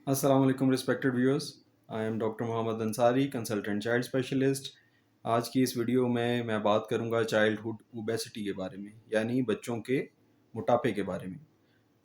अस्सलाम वालेकुम respected viewers. I am doctor Mohammad Ansari, consultant child specialist. आज की इस वीडियो में मैं बात करूंगा चाइल्डहुड ओबेसिटी के बारे में, यानी बच्चों के मोटापे के बारे में।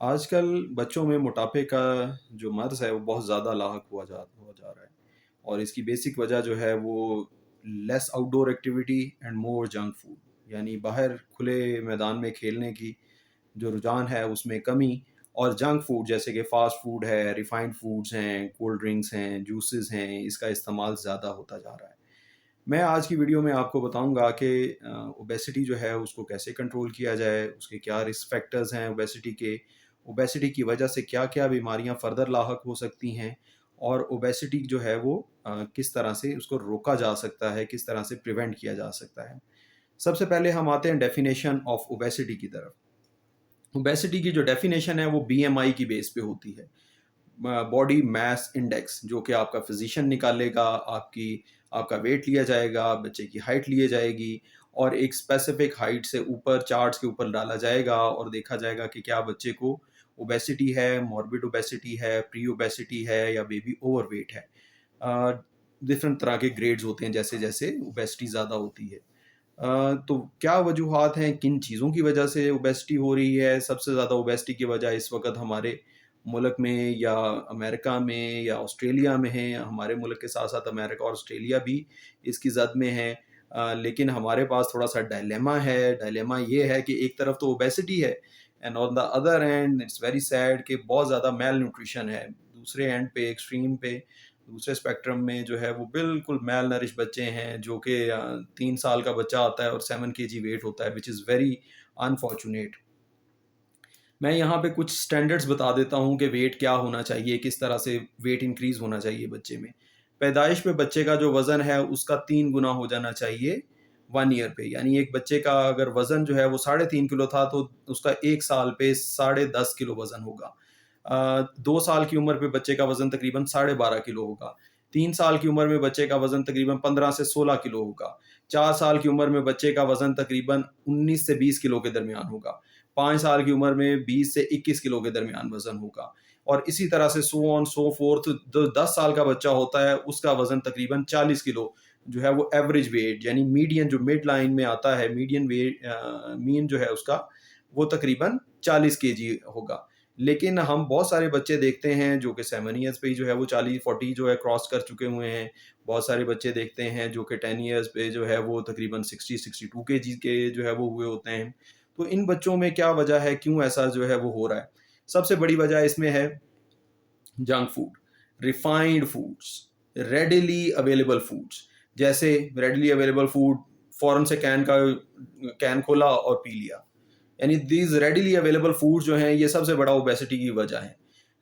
आजकल बच्चों में मोटापे का जो मर्ज़ है वो बहुत ज़्यादा लाहक हुआ जा रहा है, और इसकी बेसिक वजह जो है वो less outdoor activity and more junk food, यानी बाहर खुले मैदान में खेलने की जो रुझान है उसमें कमी, और जंक फूड जैसे कि फ़ास्ट फूड है, रिफाइंड फूड्स हैं, कोल्ड ड्रिंक्स हैं, जूसेस हैं, इसका इस्तेमाल ज़्यादा होता जा रहा है। मैं आज की वीडियो में आपको बताऊंगा कि ओबेसिटी जो है उसको कैसे कंट्रोल किया जाए, उसके क्या रिस्क फैक्टर्स हैं ओबेसिटी के, ओबेसिटी की वजह से क्या-क्या बीमारियां फ़र्दर लाहक हो सकती हैं, और ओबेसिटी जो है वो किस तरह से उसको रोका जा सकता है, किस तरह से प्रिवेंट किया जा सकता है। सबसे पहले हम आते हैं डेफिनेशन ऑफ ओबेसिटी की तरफ। ओबेसिटी की जो डेफिनेशन है वो बीएमआई की बेस पे होती है, बॉडी मास इंडेक्स, जो कि आपका फिजिशियन निकालेगा, आपका वेट लिया जाएगा, बच्चे की हाइट ली जाएगी, और एक स्पेसिफिक हाइट से ऊपर चार्ट्स के ऊपर डाला जाएगा और देखा जाएगा कि क्या बच्चे को ओबेसिटी है, मॉर्बिड ओबेसिटी है, प्री ओबेसिटी है, या बेबी ओवरवेट है। डिफरेंट तरह के ग्रेड्स होते हैं जैसे जैसे ओबेसिटी ज़्यादा होती है। तो क्या वजूहात हैं, किन चीज़ों की वजह से ओबेसिटी हो रही है? सबसे ज़्यादा ओबेसिटी की वजह इस वक़्त हमारे मुल्क में या अमेरिका में या ऑस्ट्रेलिया में है। हमारे मुल्क के साथ-साथ अमेरिका और ऑस्ट्रेलिया भी इसकी ज़द में है। लेकिन हमारे पास थोड़ा-सा डायलेमा है। डायलेमा ये है कि एक तरफ तो ओबेसिटी है, and on the other and it's very sad कि बहुत ज़्यादा मेल न्यूट्रिशन है। दूसरे एंड पे, एक्सट्रीम पे, दूसरे स्पेक्ट्रम में जो है वो बिल्कुल मेल नरिश बच्चे हैं, जो कि 3 साल का बच्चा आता है और 7 केजी वेट होता है, व्हिच इज़ वेरी अनफॉर्चुनेट। मैं यहाँ पे कुछ स्टैंडर्ड्स बता देता हूँ कि वेट क्या होना चाहिए, किस तरह से वेट इंक्रीज़ होना चाहिए बच्चे में। पैदाइश पे बच्चे का जो वज़न है उसका 3 गुना हो जाना चाहिए 1 ईयर पे। यानी एक बच्चे का अगर वज़न जो है वो 3.5 किलो था, तो उसका 1 साल पे 10.5 किलो वज़न होगा। 2 साल की उम्र पे बच्चे का वज़न तकरीबन 12.5 किलो होगा। 3 साल की उम्र में बच्चे का वज़न तकरीबन 15 से 16 किलो होगा। 4 साल की उम्र में बच्चे का वज़न तकरीबन 19 से 20 किलो के दरमियान होगा। 5 साल की उम्र में 20 से 21 किलो के दरमियान वज़न होगा, और इसी तरह से सो ऑन सो फोर्थ। 10 साल का बच्चा होता है उसका वज़न तकरीबन 40 किलो जो है वो एवरेज वेट, यानी मीडियन जो मिड लाइन में आता है, मीडियन वेट मीन जो है उसका वो तकरीबन 40 केजी होगा। लेकिन हम बहुत सारे बच्चे देखते हैं जो कि 7 ईयर्स पे ही जो है वो 40-40 जो है क्रॉस कर चुके हुए हैं। बहुत सारे बच्चे देखते हैं जो कि 10 ईयर्स पे जो है वो तकरीबन 60-62 केजी के जो है वो हुए होते हैं। तो इन बच्चों में क्या वजह है, क्यों ऐसा जो है वो हो रहा है? सबसे बड़ी वजह इसमें है junk food, refined foods, readily available foods. जैसे रेडिली अवेलेबल फूड, फ़ौरन से कैन खोला और पी लिया। यानी दीज़ रेडिली अवेलेबल फूड्स जो हैं, ये सबसे बड़ा ओबेसिटी की वजह है।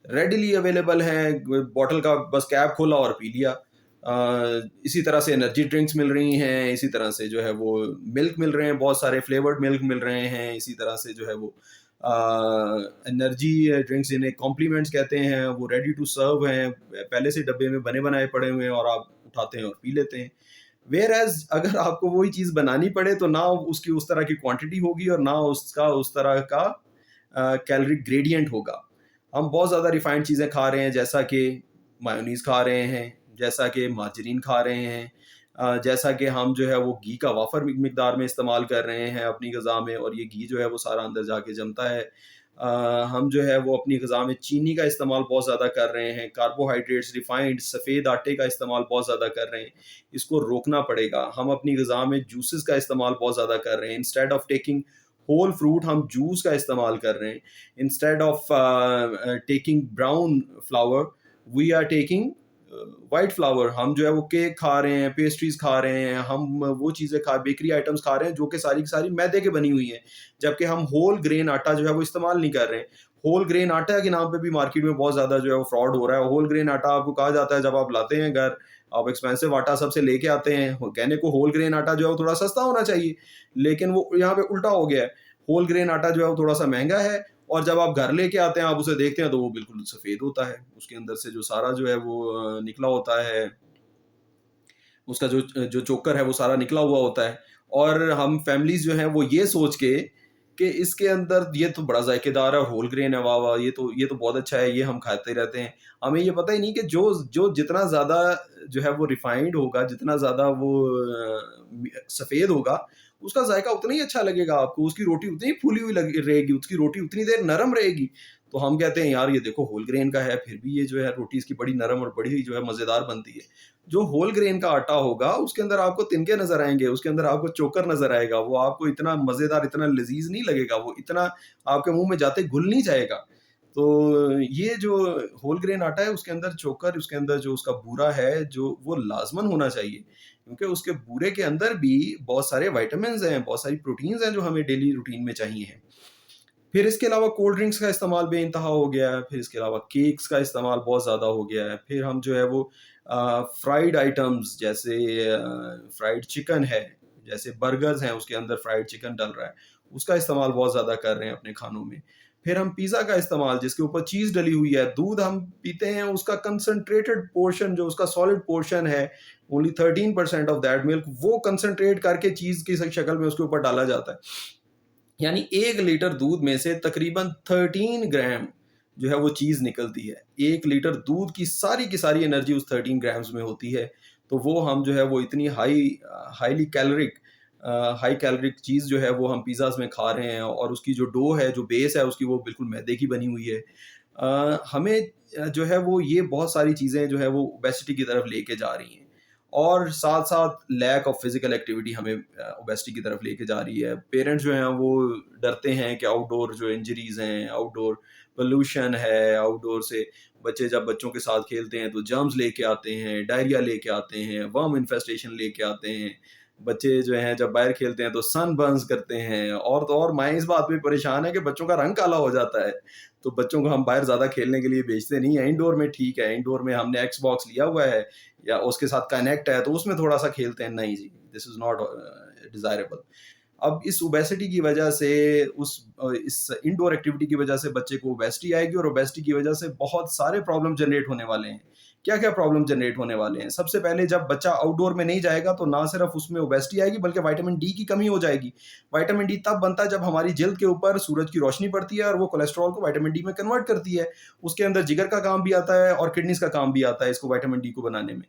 रेडिली अवेलेबल हैं, बॉटल का बस कैप खोला और पी लिया। इसी तरह से एनर्जी ड्रिंक्स मिल रही हैं, इसी तरह से जो है वो मिल्क मिल रहे हैं, बहुत सारे फ्लेवर्ड मिल्क मिल रहे हैं, इसी तरह से जो है वो एनर्जी ड्रिंक्स जिन्हें कॉम्प्लीमेंट्स कहते हैं, वो रेडी टू सर्व हैं, पहले से डब्बे में बने बनाए पड़े हुए हैं और आप उठाते हैं और पी लेते हैं। वेयर एज अगर आपको वही चीज़ बनानी पड़े तो ना उसकी उस तरह की क्वांटिटी होगी और ना उसका उस तरह का कैलोरी ग्रेडियंट होगा। हम बहुत ज़्यादा रिफाइंड चीज़ें खा रहे हैं, जैसा कि मायोनीज़ खा रहे हैं, जैसा कि मार्जरीन खा रहे हैं, जैसा कि हम जो है वो घी का वाफ़र मिकदार में इस्तेमाल कर रहे हैं अपनी ग़िज़ा में, और ये घी जो है वो सारा अंदर जाके जमता है। हम जो है वो अपनी ग़िज़ा में चीनी का इस्तेमाल बहुत ज़्यादा कर रहे हैं, कार्बोहाइड्रेट्स, रिफाइंड सफ़ेद आटे का इस्तेमाल बहुत ज़्यादा कर रहे हैं। इसको रोकना पड़ेगा। हम अपनी ग़िज़ा में जूसेस का इस्तेमाल बहुत ज़्यादा कर रहे हैं। Instead of taking whole fruit हम जूस का इस्तेमाल कर रहे हैं। Instead of taking brown flour, we are taking white flour. हम जो है वो केक खा रहे हैं, पेस्ट्रीज खा रहे हैं, हम वो चीज़ें बेकरी आइटम्स खा रहे हैं जो कि सारी की सारी मैदे के बनी हुई हैं, जबकि हम होल ग्रेन आटा जो है वो इस्तेमाल नहीं कर रहे हैं। होल ग्रेन आटा के नाम पे भी मार्केट में बहुत ज़्यादा जो है वो फ्रॉड हो रहा है। होल ग्रेन आटा आपको कहा जाता है, जब आप लाते हैं घर, आप एक्सपेंसिव आटा सबसे लेके आते हैं, कहने को होल ग्रेन आटा जो है वो थोड़ा सस्ता होना चाहिए, लेकिन वो यहाँ पे उल्टा हो गया है। होल ग्रेन आटा जो है वो थोड़ा सा महंगा है, और जब आप घर लेके आते हैं, आप उसे देखते हैं तो वो बिल्कुल सफ़ेद होता है। उसके अंदर से जो सारा जो है वो निकला होता है, उसका जो जो चोकर है वो सारा निकला हुआ होता है। और हम फैमिलीज़ जो हैं वो ये सोच के कि इसके अंदर ये तो बड़ा ज़ायकेदार है और होल ग्रेन है, वाह वाह, ये तो बहुत अच्छा है, ये हम खाते रहते हैं। हमें ये पता ही नहीं कि जो जो जितना ज़्यादा जो है वो रिफाइंड होगा, जितना ज़्यादा वो सफ़ेद होगा, उसका जायका उतना ही अच्छा लगेगा आपको, उसकी रोटी उतनी ही फूली हुई रहेगी, उसकी रोटी उतनी देर नरम रहेगी। तो हम कहते हैं यार ये देखो होल ग्रेन का है, फिर भी ये जो है रोटी इसकी बड़ी नरम और बड़ी जो है मज़ेदार बनती है। जो होल ग्रेन का आटा होगा उसके अंदर आपको तिनके नज़र आएँगे, उसके अंदर आपको चोकर नज़र आएगा, वो आपको इतना मज़ेदार, इतना लज़ीज़ नहीं लगेगा, वो इतना आपके मुँह में जाते घुल नहीं जाएगा। तो ये जो होल ग्रेन आटा है उसके अंदर चोकर, उसके अंदर जो उसका बूरा है, जो वो लाज़मन होना चाहिए, क्योंकि उसके बूरे के अंदर भी बहुत सारे विटामिन्स हैं, बहुत सारी प्रोटीन्स हैं जो हमें डेली रूटीन में चाहिए हैं। फिर इसके अलावा कोल्ड ड्रिंक्स का इस्तेमाल बेइंतहा हो गया है, फिर इसके अलावा केक्स का इस्तेमाल बहुत ज़्यादा हो गया है। फिर हम जो है वो फ्राइड आइटम्स जैसे फ्राइड चिकन है, जैसे बर्गर्स हैं उसके अंदर फ्राइड चिकन डल रहा है, उसका इस्तेमाल बहुत ज़्यादा कर रहे हैं अपने खानों में। फिर हम पिज़्ज़ा का इस्तेमाल जिसके ऊपर चीज़ डली हुई है, दूध हम पीते हैं उसका कंसंट्रेटेड पोर्शन जो उसका सॉलिड पोर्शन है, ओनली 13% ऑफ दैट मिल्क वो कंसंट्रेट करके चीज़ की शक्ल में उसके ऊपर डाला जाता है। यानी 1 लीटर दूध में से तकरीबन 13 ग्राम जो है वो चीज़ निकलती है। 1 लीटर दूध की सारी एनर्जी उस 13 ग्राम्स में होती है। तो वो हम जो है वो इतनी हाईली कैलोरिक हाई कैलोरिक चीज़ जो है वो हम पिज़्ज़ाज़ में खा रहे हैं और उसकी जो डो है, जो बेस है उसकी वो बिल्कुल मैदे की बनी हुई है। हमें जो है वो ये बहुत सारी चीज़ें जो है वो ओबेसिटी की तरफ लेके जा रही हैं। और साथ-साथ लैक ऑफ फिज़िकल एक्टिविटी हमें ओबेसिटी की तरफ लेके जा रही है। पेरेंट्स जो हैं वो डरते हैं कि आउटडोर जो इंजरीज़ हैं, आउटडोर पोल्यूशन है, आउटडोर से बच्चे जब बच्चों के साथ खेलते हैं तो जर्म्स लेके आते हैं, डायरिया लेके आते हैं, वर्म इन्फेस्टेशन लेके आते हैं। बच्चे जो हैं जब बाहर खेलते हैं तो सनबर्न्स करते हैं और तो और माएँ इस बात पे परेशान हैं कि बच्चों का रंग काला हो जाता है। तो बच्चों को हम बाहर ज़्यादा खेलने के लिए भेजते नहीं हैं, इंडोर में ठीक है, इंडोर में हमने एक्सबॉक्स लिया हुआ है या उसके साथ कनेक्ट है तो उसमें थोड़ा-सा खेलते हैं, नहीं जी, दिस इज़ नॉट डिज़ायरेबल। अब इस ओबेसिटी की वजह से इस इंडोर एक्टिविटी की वजह से बच्चे को ओबेसिटी आएगी और ओबेसिटी की वजह से बहुत सारे प्रॉब्लम जनरेट होने वाले हैं। क्या-क्या प्रॉब्लम जनरेट होने वाले हैं? सबसे पहले जब बच्चा आउटडोर में नहीं जाएगा तो ना सिर्फ उसमें ओबेसिटी आएगी बल्कि विटामिन डी की कमी हो जाएगी। विटामिन डी तब बनता है जब हमारी जिल्द के ऊपर सूरज की रोशनी पड़ती है और वो कोलेस्टेरॉल को विटामिन डी में कन्वर्ट करती है। उसके अंदर जिगर का काम भी आता है और किडनीज़ का काम भी आता है इसको विटामिन डी को बनाने में।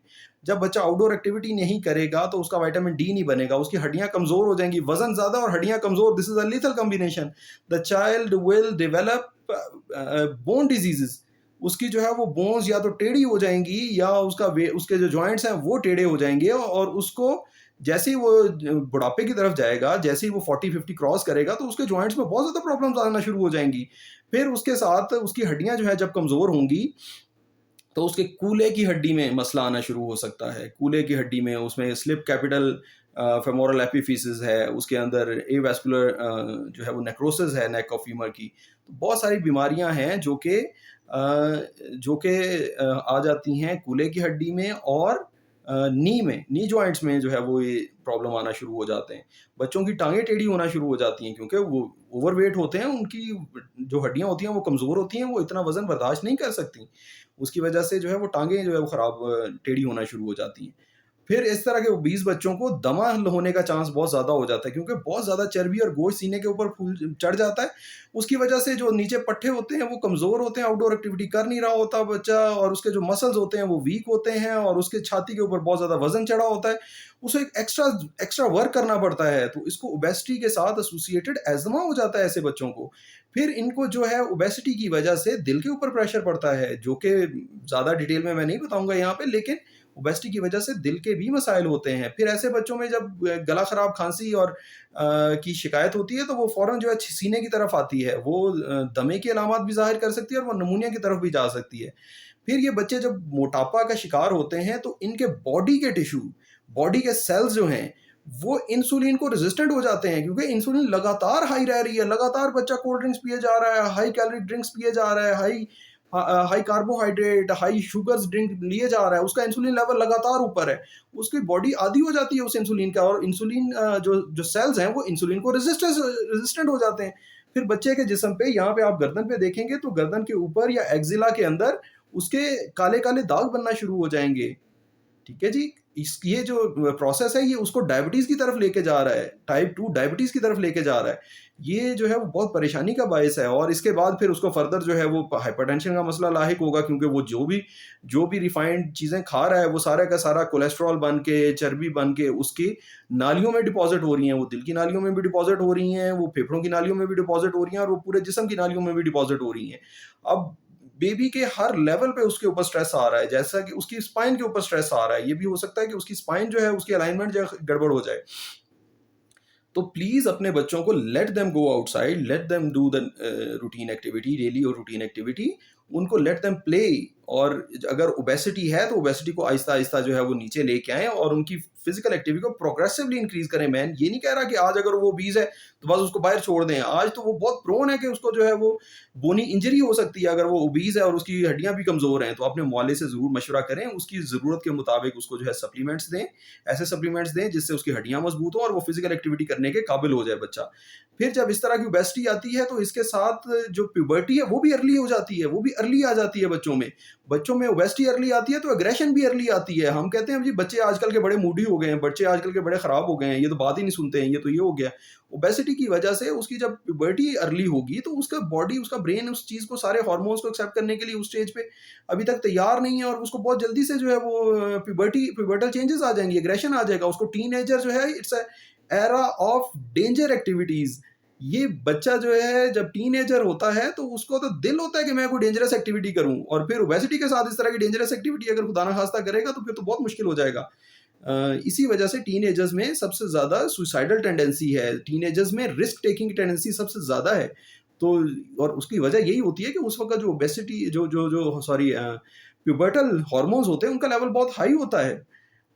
जब बच्चा आउटडोर एक्टिविटी नहीं करेगा तो उसका विटामिन डी नहीं बनेगा, उसकी हड्डियाँ कमज़ोर हो जाएँगी, वज़न ज़्यादा और हड्डियाँ कमज़ोर, this is a lethal combination. The child will develop bone diseases. उसकी जो है वो बोन्स या तो टेढ़ी हो जाएँगी या उसके जो जॉइंट्स हैं वो टेढ़े हो जाएँगे और उसको जैसे ही वो बुढ़ापे की तरफ जाएगा, जैसे ही वो 40-50 क्रॉस करेगा तो उसके जॉइंट्स में बहुत ज़्यादा प्रॉब्लम्स आना शुरू हो जाएँगी। फिर उसके साथ उसकी हड्डियाँ जो है जब कमज़ोर होंगी तो उसके कूल्हे की हड्डी में मसला आना शुरू हो सकता है। कूल्हे की हड्डी में उसमें स्लिप कैपिटल फेमोरल एपिफिसिस है, उसके अंदर एवास्कुलर जो है वो नेक्रोसिस है नेक ऑफ फीमर की। तो बहुत सारी बीमारियाँ हैं जो कि आ जाती हैं कूल्हे की हड्डी में और नी जॉइंट्स में जो है वो ये प्रॉब्लम आना शुरू हो जाते हैं। बच्चों की टाँगें टेढ़ी होना शुरू हो जाती हैं क्योंकि वो ओवरवेट होते हैं, उनकी जो हड्डियाँ होती हैं वो कमज़ोर होती हैं, वो इतना वज़न बर्दाश्त नहीं कर सकती। उसकी वजह से जो है वो टाँगें जो है वो ख़राब टेढ़ी होना शुरू हो जाती हैं। फिर इस तरह के ओबीस बच्चों को दमा होने का चांस बहुत ज़्यादा हो जाता है क्योंकि बहुत ज़्यादा चर्बी और गोश्त सीने के ऊपर फूल चढ़ जाता है। उसकी वजह से जो नीचे पट्टे होते हैं वो कमज़ोर होते हैं, आउटडोर एक्टिविटी कर नहीं रहा होता बच्चा और उसके जो मसल्स होते हैं वो वीक होते हैं और उसके छाती के ऊपर बहुत ज़्यादा वज़न चढ़ा होता है। उसे एक एक्स्ट्रा एक्स्ट्रा वर्क करना पड़ता है, तो इसको ओबेसिटी के साथ एसोसिएटेड एज़मा हो जाता है ऐसे बच्चों को। फिर इनको जो है ओबेसिटी की वजह से दिल के ऊपर प्रेशर पड़ता है, जो कि ज़्यादा डिटेल में मैं नहीं बताऊँगा यहाँ पे, लेकिन ओबेसिटी की वजह से दिल के भी मसाइल होते हैं। फिर ऐसे बच्चों में जब गला खराब, खाँसी और की शिकायत होती है तो वो फ़ौरन जो है सीने की तरफ आती है। वो दमे की अलामत भी ज़ाहिर कर सकती है और वो निमोनिया की तरफ भी जा सकती है। फिर ये बच्चे जब मोटापा का शिकार होते हैं तो इनके बॉडी के टिश्यू, बॉडी के सेल्स जो हैं, वो इंसुलिन को रेज़िस्टेंट हो जाते हैं क्योंकि इंसुलिन लगातार हाई रह रही है, लगातार बच्चा कोल्ड ड्रिंक्स पिए जा रहा है, हाई कैलोरी ड्रिंक्स पिए जा रहा है, high carbohydrate, high sugars drink लिए जा रहा है, उसका इंसुलिन लेवल लगातार ऊपर है। उसकी बॉडी आदी हो जाती है उस इंसुलिन का और इंसुलिन जो जो सेल्स हैं वो इंसुलिन को रेज़िस्टेंट हो जाते हैं। फिर बच्चे के जिस्म पे यहाँ पे आप गर्दन पे देखेंगे तो गर्दन के ऊपर या एक्जिला के अंदर उसके काले-काले दाग बनना शुरू हो जाएँगे। ठीक है जी? ये जो प्रोसेस है ये उसको डायबिटीज़ की तरफ लेके जा रहा है, टाइप 2 डायबिटीज़ की तरफ लेके जा रहा है। ये जो है वो बहुत परेशानी का बायस है। और इसके बाद फिर उसको फर्दर जो है वो हाइपरटेंशन का मसला लाहिक होगा, क्योंकि वो जो भी रिफाइंड चीज़ें खा रहा है वो सारा का सारा कोलेस्ट्रॉल बन के, चर्बी बन के उसकी नालियों में डिपॉज़िट हो रही हैं। वो दिल की नालियों में भी डिपॉज़िट हो रही हैं, वो फेफड़ों की नालियों में भी डिपॉज़िट हो रही हैं और वो पूरे जिस्म की नालियों में भी डिपॉज़िट हो रही हैं। अब बेबी के हर लेवल पे उसके ऊपर स्ट्रेस आ रहा है, जैसा कि उसकी स्पाइन के ऊपर स्ट्रेस आ रहा है। ये भी हो सकता है कि उसकी स्पाइन जो है उसकी अलाइनमेंट जो है गड़बड़ हो जाए। तो प्लीज अपने बच्चों को let them go outside, let them do the routine activity, daily और रूटीन एक्टिविटी। उनको लेट देम प्ले। और अगर ओबेसिटी है तो ओबेसिटी को आहिस्ता आहिस्ता जो है वो नीचे लेके आएं और उनकी फिजिकल एक्टिविटी को प्रोग्रेसिवली इंक्रीज करें। मैं ये नहीं कह रहा कि आज अगर वो 20 है तो बस उसको बाहर छोड़ दें। आज तो वो बहुत प्रोन है कि उसको जो है वो बोनी इंजरी हो सकती है अगर वो ओबीज है और उसकी हड्डियां भी कमजोर हैं। तो अपने मुआलिज से जरूर मशवरा करें, उसकी जरूरत के मुताबिक उसको जो है सप्लीमेंट्स दें, ऐसे सप्लीमेंट्स दें जिससे उसकी हड्डियां मजबूत हो और वो फिजिकल एक्टिविटी करने के काबिल हो जाए बच्चा। फिर जब इस तरह की ओबेसिटी आती है तो इसके साथ जो प्यूबर्टी है वो भी अर्ली हो जाती है, वो भी अर्ली आ जाती है बच्चों में। बच्चों में ओबेसिटी अर्ली आती है तो एग्रेशन भी अर्ली आती है। हम कहते हैं जी बच्चे आजकल के बड़े मूडी हो गए हैं, बच्चे आजकल के बड़े खराब हो गए हैं, ये तो बात ही नहीं सुनते हैं, ये तो ये हो गया। ओबेसिटी की वजह से उसकी जब प्यूबर्टी अर्ली होगी तो उसका बॉडी, उसका ब्रेन उस चीज को, सारे हार्मोन्स को एक्सेप्ट करने के लिए उस स्टेज पे अभी तक तैयार नहीं है और उसको बहुत जल्दी से जो है वो प्यूबर्टल चेंजेस आ जाएंगे, एग्रेशन आ जाएगा उसको। टीनेजर जो है it's era of danger activities. ये बच्चा जो है जब टीनेजर होता है तो उसको तो दिल होता है कि मैं कोई डेंजरस एक्टिविटी करूं, और फिर ओबेसिटी के साथ इस तरह की डेंजरस एक्टिविटी अगर खुदा ना खास्ता करेगा तो फिर तो बहुत मुश्किल हो जाएगा। इसी वजह से टीनेजर्स में सबसे ज़्यादा सुसाइडल टेंडेंसी है, टीनेजर्स में रिस्क टेकिंग टेंडेंसी सबसे ज़्यादा है। तो और उसकी वजह यही होती है कि उस वक्त जो ओबेसिटी जो जो जो सॉरी प्यूबर्टल हार्मोन्स होते हैं उनका लेवल बहुत हाई होता है।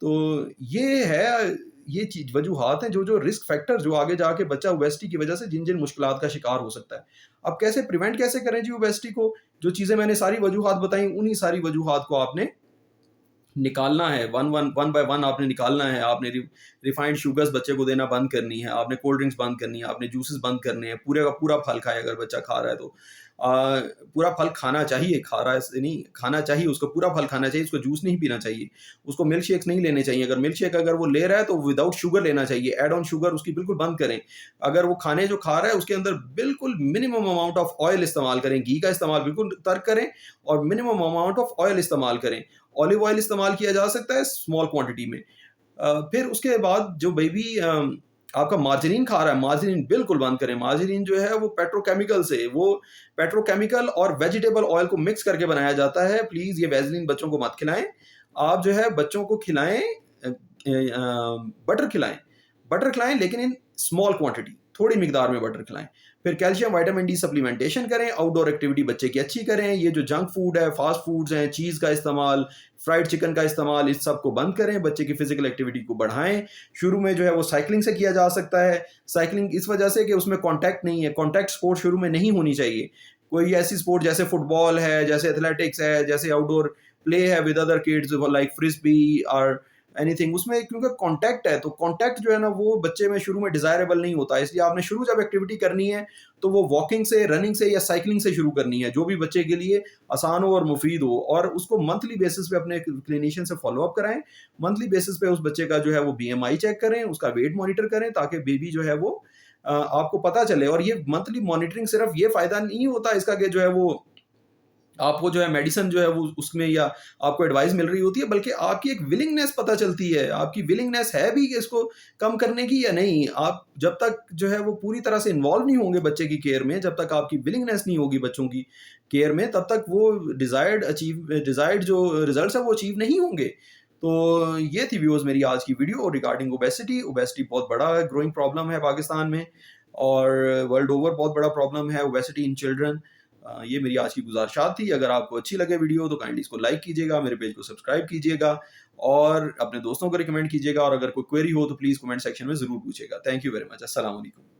तो ये है, ये चीज वजूहात हैं जो जो रिस्क फैक्टर जो आगे जाके बच्चा ओबेसिटी की वजह से जिन जिन मुश्किलात का शिकार हो सकता है। अब कैसे प्रिवेंट कैसे करें जी ओबेसिटी को? जो चीज़ें मैंने सारी वजूहात बताई उन्हीं सारी वजूहात को आपने निकालना है, वन बाय वन आपने निकालना है। आपने रिफाइंड शुगर्स बच्चे को देना बंद करनी है, आपने कोल्ड ड्रिंक्स बंद करनी है, आपने जूसेस बंद करने हैं। पूरे का पूरा फल खाए अगर बच्चा खा रहा है तो। पूरा फल खाना चाहिए, खा रहा है नहीं, खाना चाहिए, उसको पूरा फल खाना चाहिए, उसको जूस नहीं पीना चाहिए, उसको मिल्क शेक्स नहीं लेने चाहिए। अगर मिल्क शेक अगर वो ले रहा है तो विदाउट शुगर लेना चाहिए, एड ऑन शुगर उसकी बिल्कुल बंद करें। अगर वो खाने जो खा रहा है उसके अंदर बिल्कुल मिनिमम अमाउंट ऑफ ऑयल इस्तेमाल करें, घी का इस्तेमाल बिल्कुल तर्क करें और मिनिमम अमाउंट ऑफ ऑयल इस्तेमाल करें। ऑलिव ऑयल इस्तेमाल किया जा सकता है स्मॉल क्वांटिटी में। फिर उसके बाद जो बेबी आपका मार्जरीन खा रहा है, मार्जरीन बिल्कुल बंद करें। मार्जरीन जो है वो पेट्रोकेमिकल से, वो पेट्रोकेमिकल और वेजिटेबल ऑयल को मिक्स करके बनाया जाता है। प्लीज ये वैसलीन बच्चों को मत खिलाएं। आप जो है बच्चों को खिलाएं, बटर खिलाएं, बटर खिलाएं लेकिन इन स्मॉल क्वांटिटी, थोड़ी मिकदार में बटर खिलाएं। फिर कैल्शियम विटामिन डी सप्लीमेंटेशन करें, आउटडोर एक्टिविटी बच्चे की अच्छी करें। ये जो जंक फूड है, फास्ट फूड्स हैं, चीज़ का इस्तेमाल, फ्राइड चिकन का इस्तेमाल, इस सब को बंद करें। बच्चे की फिजिकल एक्टिविटी को बढ़ाएं। शुरू में जो है वो साइकिलिंग से किया जा सकता है। साइकिलिंग इस वजह से कि उसमें कॉन्टैक्ट नहीं है, कॉन्टैक्ट स्पोर्ट शुरू में नहीं होनी चाहिए। कोई ऐसी स्पोर्ट जैसे फुटबॉल है, जैसे एथलेटिक्स है, जैसे आउटडोर प्ले है with other kids like frisbee और एनीथिंग, उसमें क्योंकि कांटेक्ट है तो कांटेक्ट जो है ना वो बच्चे में शुरू में डिजायरेबल नहीं होता। इसलिए आपने शुरू जब एक्टिविटी करनी है तो वो वॉकिंग से, रनिंग से या साइकिलिंग से शुरू करनी है, जो भी बच्चे के लिए आसान हो और मुफीद हो। और उसको मंथली बेसिस पे अपने क्लिनिशियन से फॉलो अप कराएं। मंथली बेसिस पे उस बच्चे का जो है वो बीएमआई चेक करें, उसका वेट मॉनिटर करें ताकि बेबी जो है वो आपको पता चले। और ये मंथली मॉनिटरिंग सिर्फ ये फायदा नहीं होता इसका कि जो है वो आपको जो है मेडिसिन जो है वो उसमें या आपको एडवाइस मिल रही होती है, बल्कि आपकी एक विलिंगनेस पता चलती है, आपकी विलिंगनेस है भी कि इसको कम करने की या नहीं। आप जब तक जो है वो पूरी तरह से इन्वॉल्व नहीं होंगे बच्चे की केयर में, जब तक आपकी विलिंगनेस नहीं होगी बच्चों की केयर में, तब तक वो डिजायर्ड जो रिजल्ट है वो अचीव नहीं होंगे। तो ये थी व्यूअर्स मेरी आज की वीडियो रिगार्डिंग ओबेसिटी। ओबेसिटी बहुत बड़ा ग्रोइंग प्रॉब्लम है पाकिस्तान में और वर्ल्ड ओवर बहुत बड़ा प्रॉब्लम है ओबेसिटी इन चिल्ड्रन। ये मेरी आज की गुजारिशात थी। अगर आपको अच्छी लगे वीडियो तो काइंडली इसको लाइक कीजिएगा, मेरे पेज को सब्सक्राइब कीजिएगा और अपने दोस्तों को रिकमेंड कीजिएगा। और अगर कोई क्वेरी हो तो प्लीज़ कमेंट सेक्शन में ज़रूर पूछिएगा। Thank you very much. अस्सलाम वालेकुम।